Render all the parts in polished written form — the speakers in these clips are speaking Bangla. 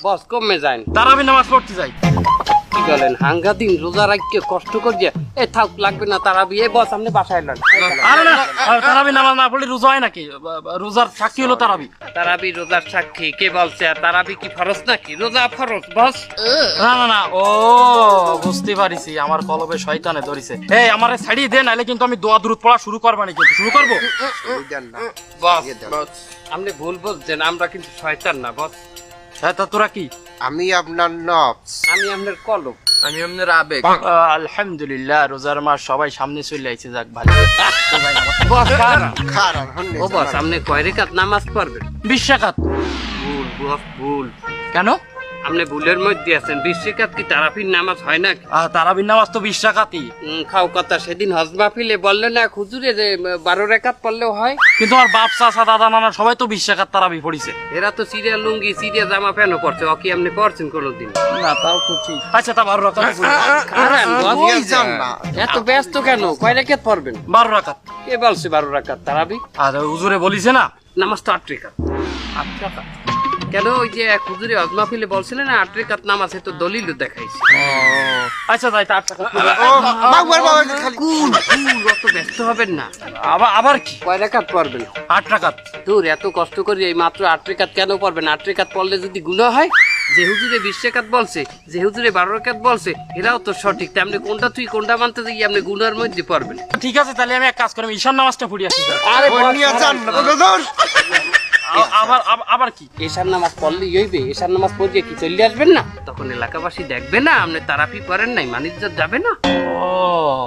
বস কমে যান তারাবি নামাজ পড়তে যাই। কি বলেন হাঙ্গা দিন রোজা রাখকে কষ্ট করিয়া এ থাক লাগবে না তারাবি এ বস আপনি বাসায় এলেন আরে না তারাবি নামাজ না পড়লে রোজা হয় নাকি? রোজার সাক্ষী হলো তারাবি। তারাবি রোজার সাক্ষী কে বলছে? আর তারাবি কি ফরজ নাকি? রোজা ফরজ বস। না না না ও বুঝতে পারিছি, আমার কলবে শয়তানে ধরিছে। এই আমারে ছাড়িয়ে দে, নাইলে কিন্তু আমি দোয়া দুরূদ পড়া শুরু করবানি। কিন্তু শুরু করবো বস বস আপনি ভুল বলছেন, আমরা কিন্তু শয়তান না বস। হ্যাঁ তা তোরা কি? আমি আপনার নফস। আমি আপনার কলব। আমি আপনার আবেগ। আলহামদুলিল্লাহ রোজার মাস সবাই সামনে চলে আইছে, যাক ভালো। বস খারাপ। খারাপ ও বস আপনি কয় রেখাত নামাজ পড়বেন? 20 রাকাত। ভুল বস ভুল। কেন? আপনি ভুলের মধ্যে আছেন। 20 রেখাত কি তারাবির নামাজ হয় না? তারাবির নামাজ তো 20 রাকাতই। খাও কথা সেদিন হজ মাহফিলে বললেন না হুজুরে যে 12 রেখাত পড়লেও হয়। কিন্তু আমার বাপ চাচা দাদা নানা সবাই তো 20 রাকাত তারাবি পড়িছে। এরা তো সিরিয়া লুঙ্গি সিরিয়া জামা প্যান্টও পড়ছে, ও কি আপনি পড়ছেন কোনোদিন? না তাও তো ঠিক। আচ্ছা তা 12 রাকাত খারাপ বস। নিয়ে যান না। এত ব্যস্ত কেন? কয় রেখাত পড়বেন? 12 রাকাত। কে বলছে 12 রাকাত তারাবি? আর হুজুরে বলিছে না নামাজ তো 8 রেখাত। 8 রাকাত। কেন ওই যে এক হুজুরে হজ মাহফিলে বলছিলেন না 8 রেখাত নামাজ, তো দলিলও দেখাইছে। আচ্ছা তাই 8 রাকাত। ও বাবা বাবা খালি কুল অত ব্যস্ত হবেন না। আবার কি? কয় রেখাত পড়বেন? 8 রাকাত। দূর এত কষ্ট করে এই মাত্র 8 রেখাত কেন পড়বেন? 8 রেখাত পড়লে যদি গুনাহ হয়, যে হুজুরে 20 রেখাত বলছে, যে হুজুরে 12 রেখাত বলছে, এরাও তো সঠিক। তাই আপনি কোনটা তুই কোনটা মানতে যাই আপনি গুনার মধ্যে পড়বেন। ঠিক আছে তাহলে আমি এক কাজ করি, ঈশান নামাজটা পড়ি আসি। আরে ও নিয়ে যান না ধর। আবার কি? এশার নামাজ পড়লেই হইবে? এশার নামাজ পড়িয়ে কি চলে আসবেন না? তখন এলাকাবাসী দেখবে না আপনি তারাপি পড়েন নাই, মানিজ্জত যাবে না। ও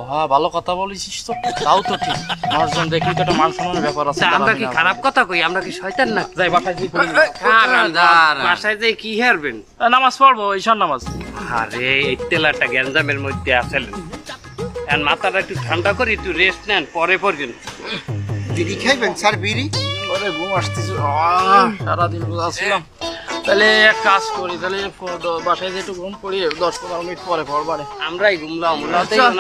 হ্যাঁ ভালো কথা বলেছিস তো, তাও তো ঠিক। মানুষজন দেখলি তো একটা মান সম্মানের ব্যাপার আছে। তা আমরা কি খারাপ কথা কই? আমরা কি শয়তান না? যাই বাসায় যাই পড়ি। বাসায় যাই কি হারবেন? নামাজ পড়বো, ঈশান নামাজ। আরে এই তেলাটা গ্যাঞ্জামের মধ্যে আসলেন, আর মাথাটা একটু ঠান্ডা করে একটু রেস্ট নেন, পরে পড়বেন। বিড়ি খাইবেন স্যার? বিড়ি ওরে ঘুম আসতেছে, সারাদিন রোজা ছিলাম। তাহলে এক কাজ করি, তাহলে বাসায় যে একটু ঘুম পড়ি, 10-15 মিনিট পরে পড়বারে। আমরাই ঘুমলাম। চল